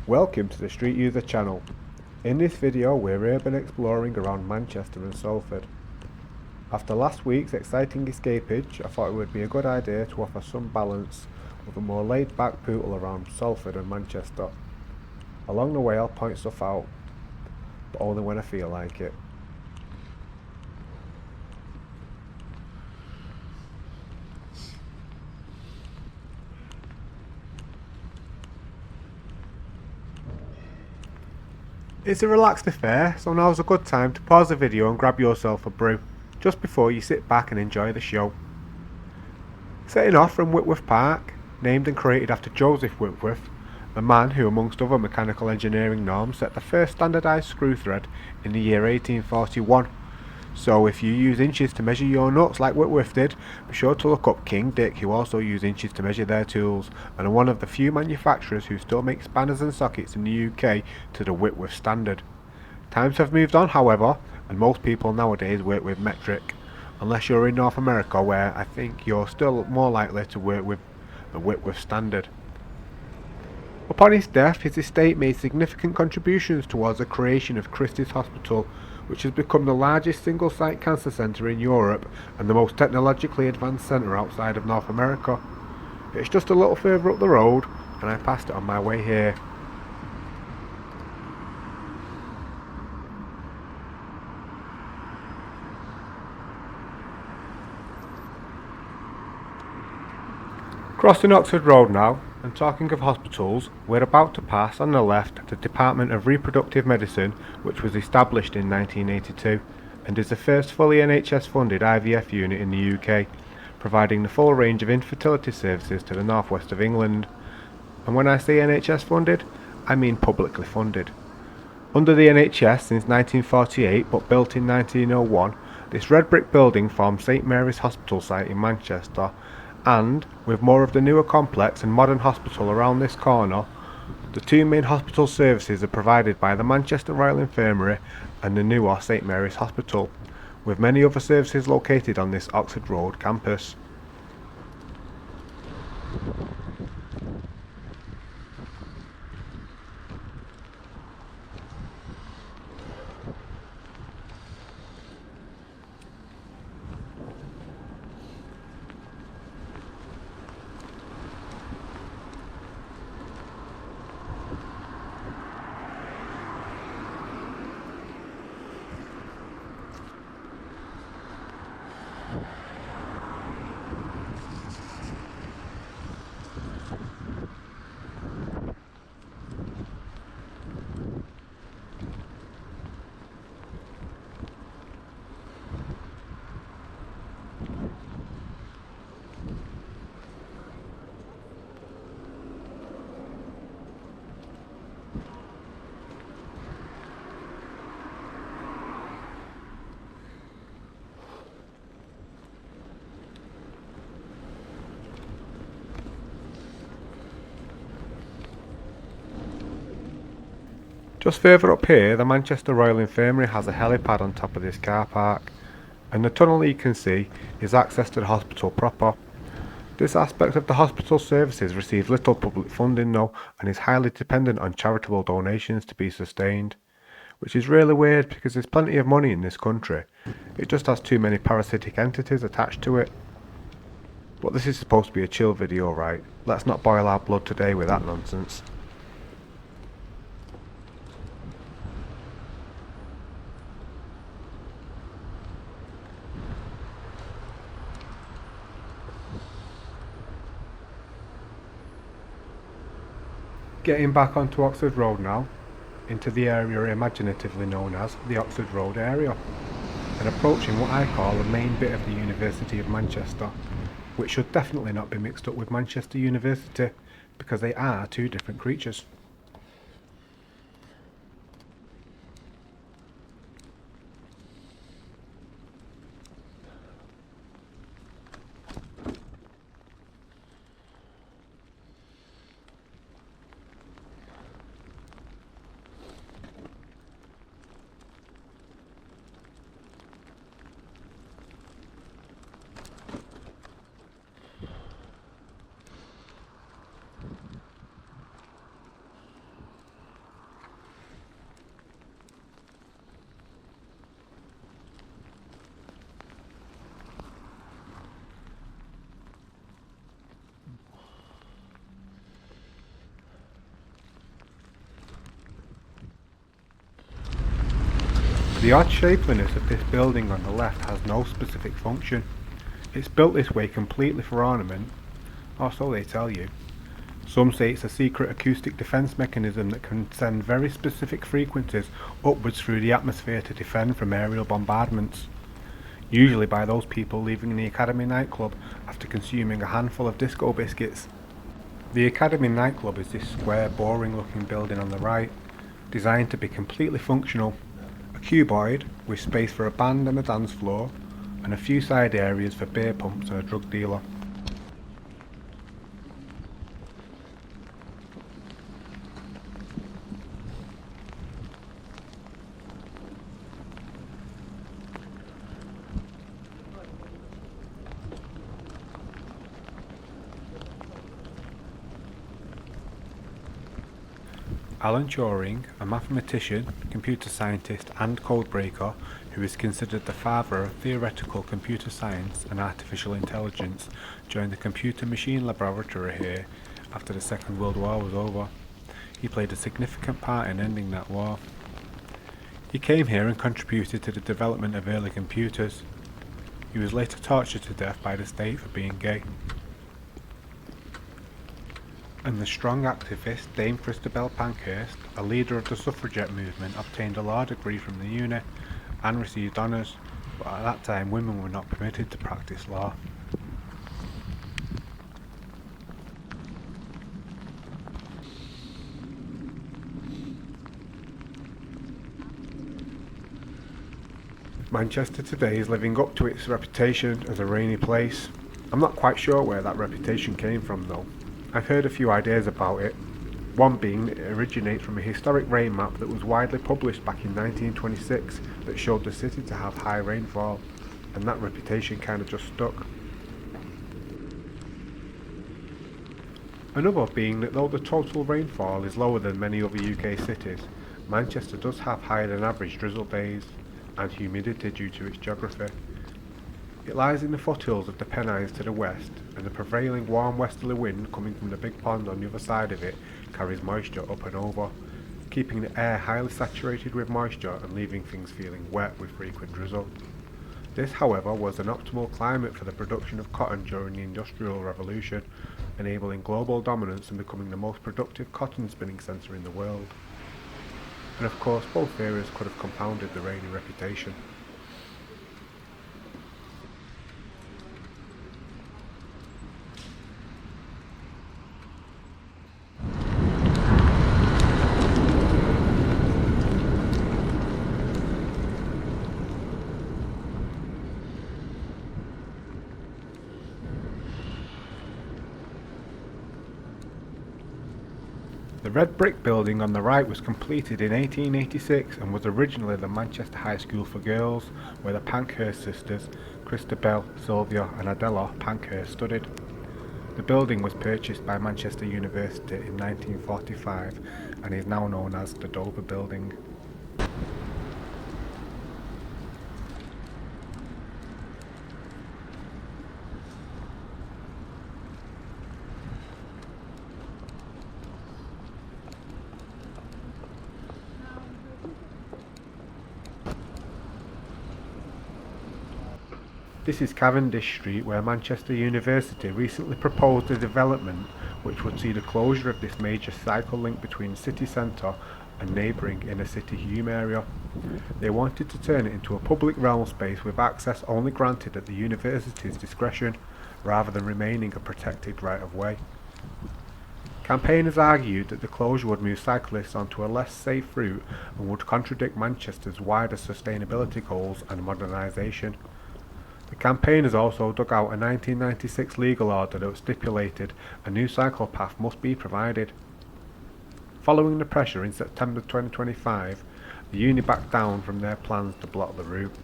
Welcome to the Street User channel. In this video we're urban exploring around Manchester and Salford. After last week's exciting escapage, I thought it would be a good idea to offer some balance with a more laid back pootle around Salford and Manchester. Along the way I'll point stuff out, but only when I feel like it. It's a relaxed affair, so now's a good time to pause the video and grab yourself a brew, just before you sit back and enjoy the show. Setting off from Whitworth Park, named and created after Joseph Whitworth, the man who amongst other mechanical engineering norms set the first standardised screw thread in the year 1841. So if you use inches to measure your nuts like Whitworth did, be sure to look up King Dick, who also used inches to measure their tools, and are one of the few manufacturers who still make spanners and sockets in the UK to the Whitworth standard. Times have moved on, however, and most people nowadays work with metric, unless you're in North America, where I think you're still more likely to work with the Whitworth standard. Upon his death, his estate made significant contributions towards the creation of Christie's Hospital, which has become the largest single-site cancer centre in Europe and the most technologically advanced centre outside of North America. It's just a little further up the road, and I passed it on my way here. Crossing Oxford Road now, and talking of hospitals, we're about to pass on the left the Department of Reproductive Medicine, which was established in 1982 and is the first fully NHS funded IVF unit in the UK, providing the full range of infertility services to the northwest of England. And when I say NHS funded, I mean publicly funded. Under the NHS since 1948 but built in 1901, this red brick building forms St Mary's Hospital site in Manchester, and, with more of the newer complex and modern hospital around this corner, the two main hospital services are provided by the Manchester Royal Infirmary and the newer St Mary's Hospital, with many other services located on this Oxford Road campus. Just further up here, the Manchester Royal Infirmary has a helipad on top of this car park, and the tunnel you can see is access to the hospital proper. This aspect of the hospital services receives little public funding though, and is highly dependent on charitable donations to be sustained, which is really weird because there's plenty of money in this country, it just has too many parasitic entities attached to it. But this is supposed to be a chill video, right? Let's not boil our blood today with that nonsense. Getting back onto Oxford Road now, into the area imaginatively known as the Oxford Road area, and approaching what I call the main bit of the University of Manchester, which should definitely not be mixed up with Manchester University, because they are two different creatures. The odd shapeliness of this building on the left has no specific function. It's built this way completely for ornament, or so they tell you. Some say it's a secret acoustic defence mechanism that can send very specific frequencies upwards through the atmosphere to defend from aerial bombardments, usually by those people leaving the Academy nightclub after consuming a handful of disco biscuits. The Academy nightclub is this square, boring looking building on the right, designed to be completely functional. A cuboid with space for a band and a dance floor, and a few side areas for beer pumps and a drug dealer. Alan Turing, a mathematician, computer scientist and codebreaker who is considered the father of theoretical computer science and artificial intelligence, joined the computer machine laboratory here after the Second World War was over. He played a significant part in ending that war. He came here and contributed to the development of early computers. He was later tortured to death by the state for being gay. And the strong activist Dame Christabel Pankhurst, a leader of the suffragette movement, obtained a law degree from the uni and received honours, but at that time women were not permitted to practice law. Manchester today is living up to its reputation as a rainy place. I'm not quite sure where that reputation came from though. I've heard a few ideas about it, one being that it originates from a historic rain map that was widely published back in 1926 that showed the city to have high rainfall, and that reputation kind of just stuck. Another being that though the total rainfall is lower than many other UK cities, Manchester does have higher than average drizzle days and humidity due to its geography. It lies in the foothills of the Pennines to the west, and the prevailing warm westerly wind coming from the big pond on the other side of it carries moisture up and over, keeping the air highly saturated with moisture and leaving things feeling wet with frequent drizzle. This, however, was an optimal climate for the production of cotton during the Industrial Revolution, enabling global dominance and becoming the most productive cotton spinning centre in the world. And of course, both areas could have compounded the rainy reputation. The red brick building on the right was completed in 1886 and was originally the Manchester High School for Girls, where the Pankhurst sisters, Christabel, Sylvia and Adela Pankhurst studied. The building was purchased by Manchester University in 1945 and is now known as the Dover Building. This is Cavendish Street, where Manchester University recently proposed a development which would see the closure of this major cycle link between city centre and neighbouring inner city Hume area. They wanted to turn it into a public realm space with access only granted at the university's discretion, rather than remaining a protected right of way. Campaigners argued that the closure would move cyclists onto a less safe route and would contradict Manchester's wider sustainability goals and modernisation. The campaigners also dug out a 1996 legal order that stipulated a new cycle path must be provided. Following the pressure in September 2025, the uni backed down from their plans to block the route.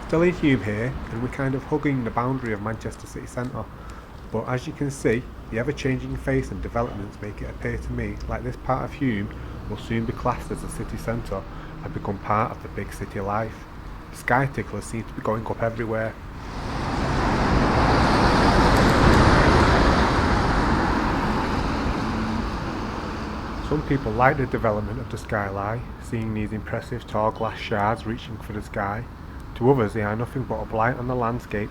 Still in Hume here, and we're kind of hugging the boundary of Manchester city centre. But as you can see, the ever-changing face and developments make it appear to me like this part of Hume will soon be classed as a city centre and become part of the big city life. Sky ticklers seem to be going up everywhere. Some people like the development of the skyline, seeing these impressive tall glass shards reaching for the sky. To others they are nothing but a blight on the landscape.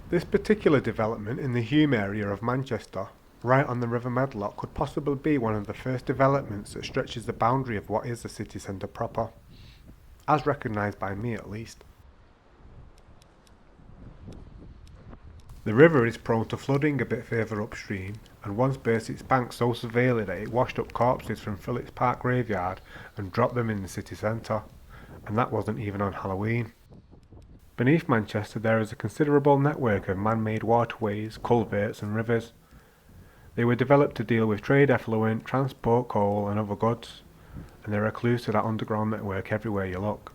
This particular development in the Hume area of Manchester, right on the River Medlock, could possibly be one of the first developments that stretches the boundary of what is the city centre proper, as recognised by me at least. The river is prone to flooding a bit further upstream, and once burst its banks so severely that it washed up corpses from Phillips Park graveyard and dropped them in the city centre, and that wasn't even on Halloween. Beneath Manchester there is a considerable network of man-made waterways, culverts and rivers. They were developed to deal with trade effluent, transport coal and other goods, and there are clues to that underground network everywhere you look.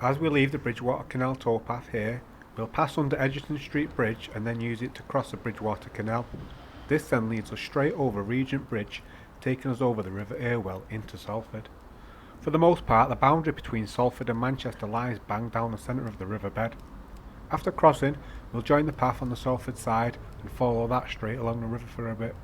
As we leave the Bridgewater Canal towpath here, we'll pass under Edgerton Street Bridge and then use it to cross the Bridgewater Canal. This then leads us straight over Regent Bridge, taking us over the River Irwell into Salford. For the most part, the boundary between Salford and Manchester lies bang down the centre of the riverbed. After crossing, we'll join the path on the Salford side and follow that straight along the river for a bit.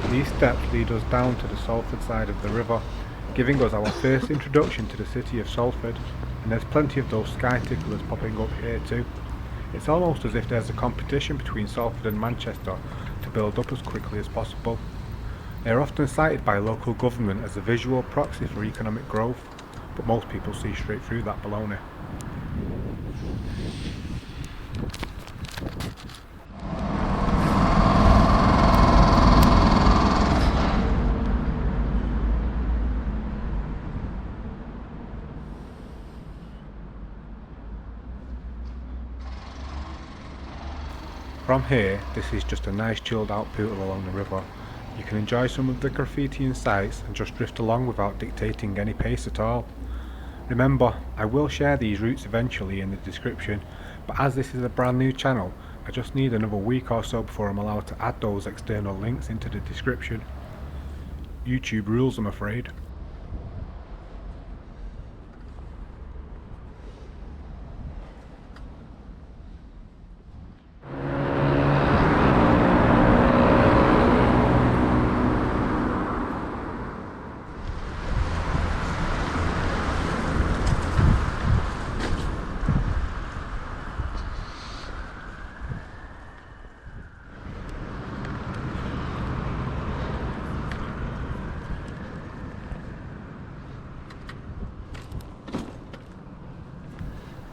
These steps lead us down to the Salford side of the river, giving us our first introduction to the city of Salford, and there's plenty of those sky ticklers popping up here too. It's almost as if there's a competition between Salford and Manchester to build up as quickly as possible. They are often cited by local government as a visual proxy for economic growth, but most people see straight through that baloney. From here, this is just a nice chilled out poodle along the river. You can enjoy some of the graffiti and sights and just drift along without dictating any pace at all. Remember, I will share these routes eventually in the description, but as this is a brand new channel, I just need another week or so before I'm allowed to add those external links into the description. YouTube rules, I'm afraid.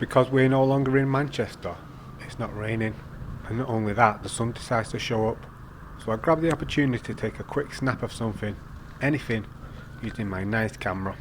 Because we're no longer in Manchester, it's not raining, and not only that, the sun decides to show up, so I grab the opportunity to take a quick snap of something, anything, using my nice camera.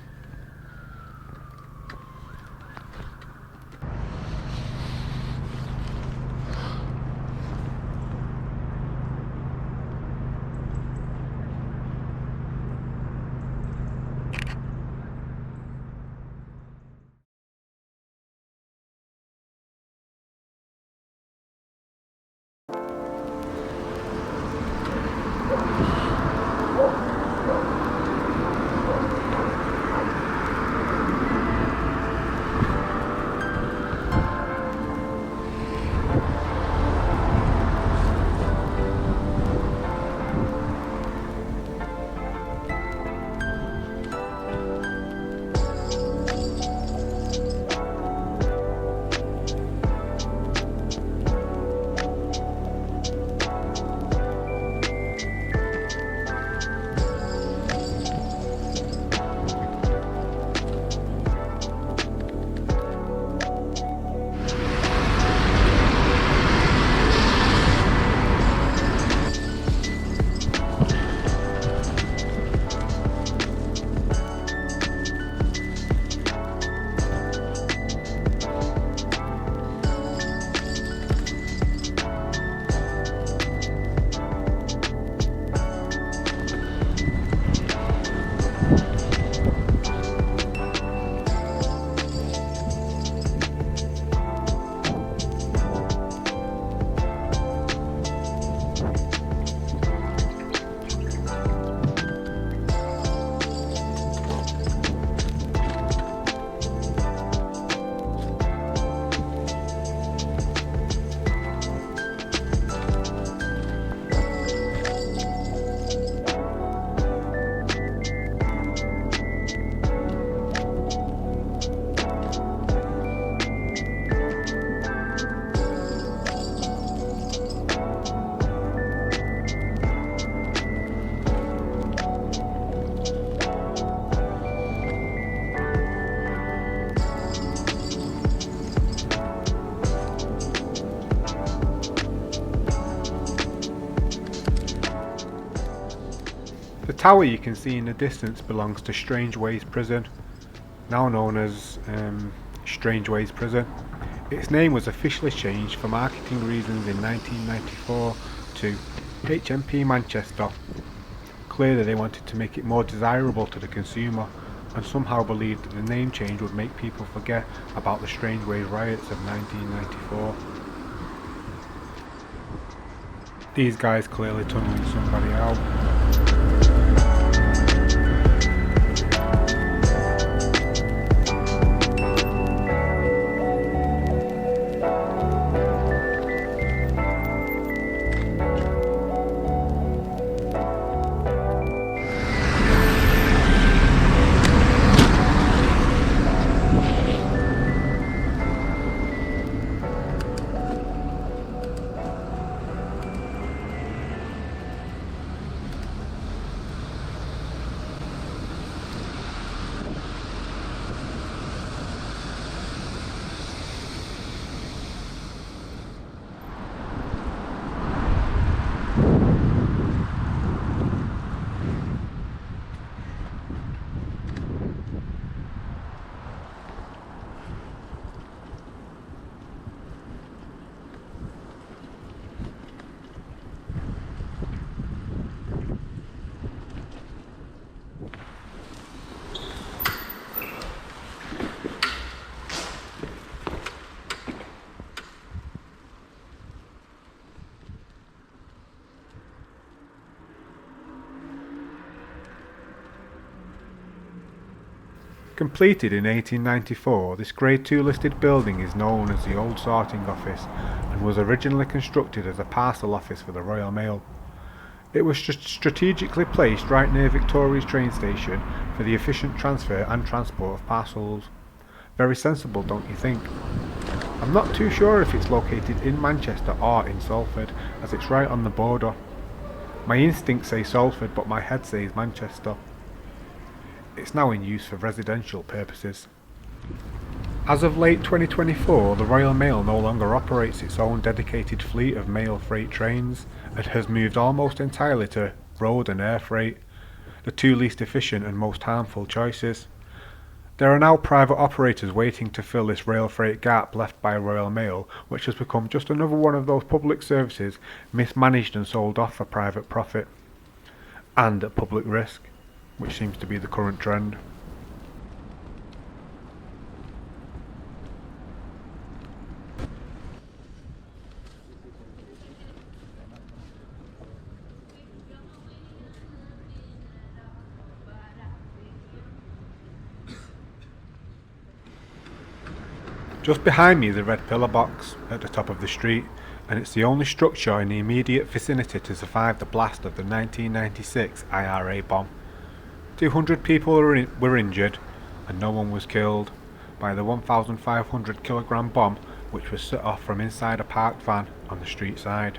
The tower you can see in the distance belongs to Strangeways Prison, now known as Strangeways Prison. Its name was officially changed for marketing reasons in 1994 to HMP Manchester. Clearly they wanted to make it more desirable to the consumer, and somehow believed that the name change would make people forget about the Strangeways riots of 1994. These guys clearly tunneling somebody out. Completed in 1894, this Grade 2 listed building is known as the Old Sorting Office and was originally constructed as a parcel office for the Royal Mail. It was strategically placed right near Victoria's train station for the efficient transfer and transport of parcels. Very sensible, don't you think? I'm not too sure if it's located in Manchester or in Salford, as it's right on the border. My instincts say Salford, but my head says Manchester. It's now in use for residential purposes. As of late 2024, the Royal Mail no longer operates its own dedicated fleet of mail freight trains and has moved almost entirely to road and air freight, the two least efficient and most harmful choices. There are now private operators waiting to fill this rail freight gap left by Royal Mail, which has become just another one of those public services mismanaged and sold off for private profit, and at public risk, which seems to be the current trend. Just behind me is a red pillar box at the top of the street, and it's the only structure in the immediate vicinity to survive the blast of the 1996 IRA bomb. 200 people were injured and no one was killed by the 1,500 kilogram bomb which was set off from inside a parked van on the street side.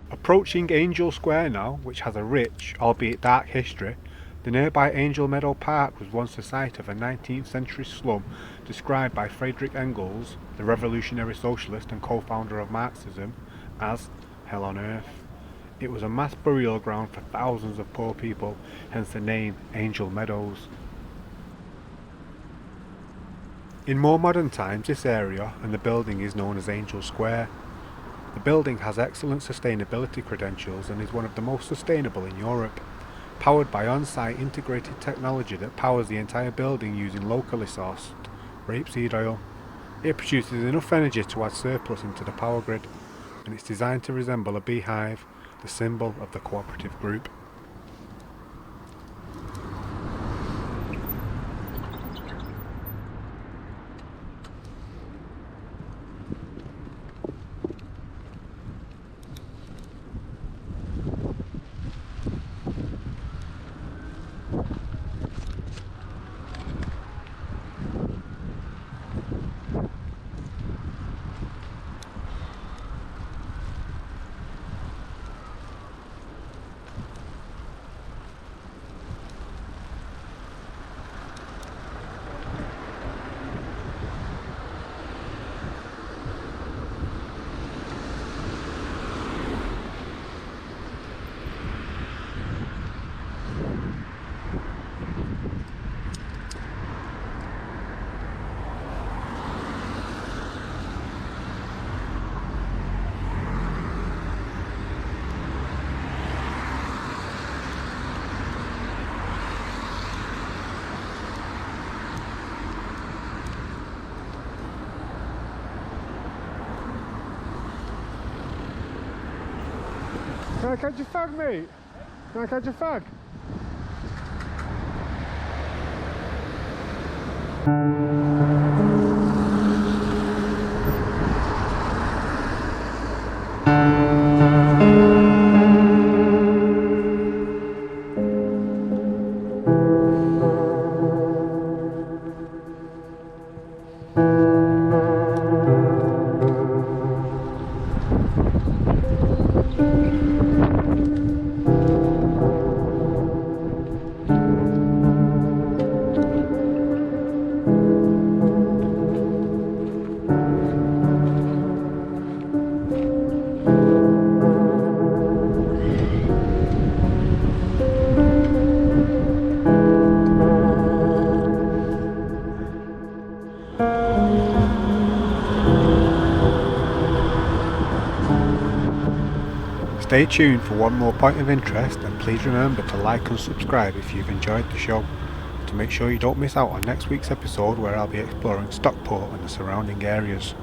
Approaching Angel Square now, which has a rich, albeit dark history, the nearby Angel Meadow Park was once the site of a 19th century slum described by Friedrich Engels, the revolutionary socialist and co-founder of Marxism, as hell on earth. It was a mass burial ground for thousands of poor people, hence the name Angel Meadows. In more modern times, this area and the building is known as Angel Square. The building has excellent sustainability credentials and is one of the most sustainable in Europe, powered by on-site integrated technology that powers the entire building using locally sourced rapeseed oil. It produces enough energy to add surplus into the power grid. and it's designed to resemble a beehive, the symbol of the cooperative group. Can I catch your fag, mate? Can I catch your fag? Stay tuned for one more point of interest, and please remember to like and subscribe if you've enjoyed the show, to make sure you don't miss out on next week's episode where I'll be exploring Stockport and the surrounding areas.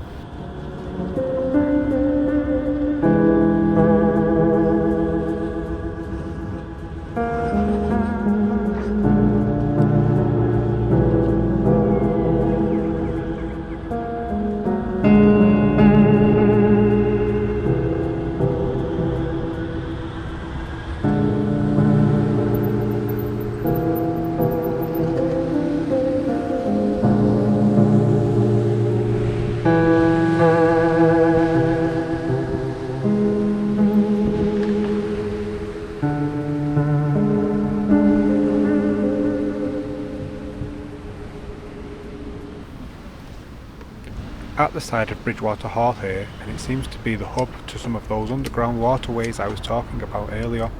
At the side of Bridgewater Hall here, and it seems to be the hub to some of those underground waterways I was talking about earlier,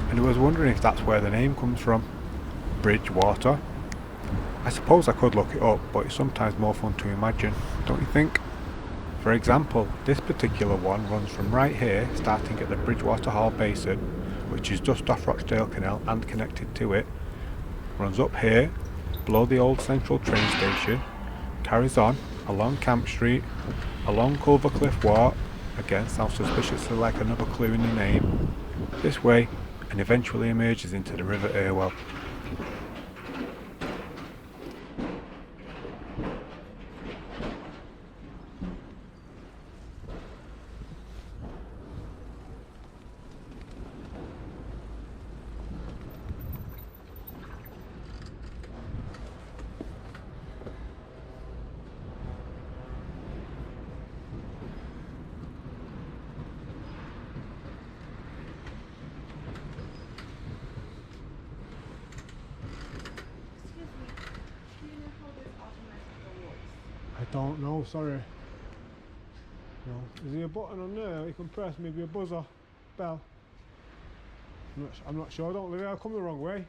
and I was wondering if that's where the name comes from. Bridgewater. I suppose I could look it up, but it's sometimes more fun to imagine, don't you think? For example, this particular one runs from right here, starting at the Bridgewater Hall Basin, which is just off Rochdale Canal and connected to it, runs up here, below the old Central train station, carries on, along Camp Street, along Culver Cliff Walk, again sounds suspiciously like another clue in the name, this way, and eventually emerges into the River Irwell. I don't know, sorry. No. Is there a button on there you can press, maybe a buzzer, bell? I'm not sure, don't leave it, I'll come the wrong way.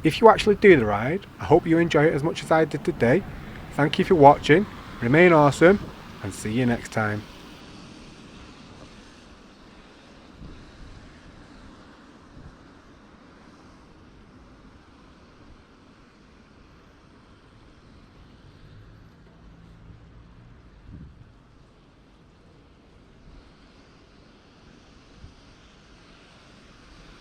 If you actually do the ride, I hope you enjoy it as much as I did today. Thank you for watching, remain awesome, and see you next time.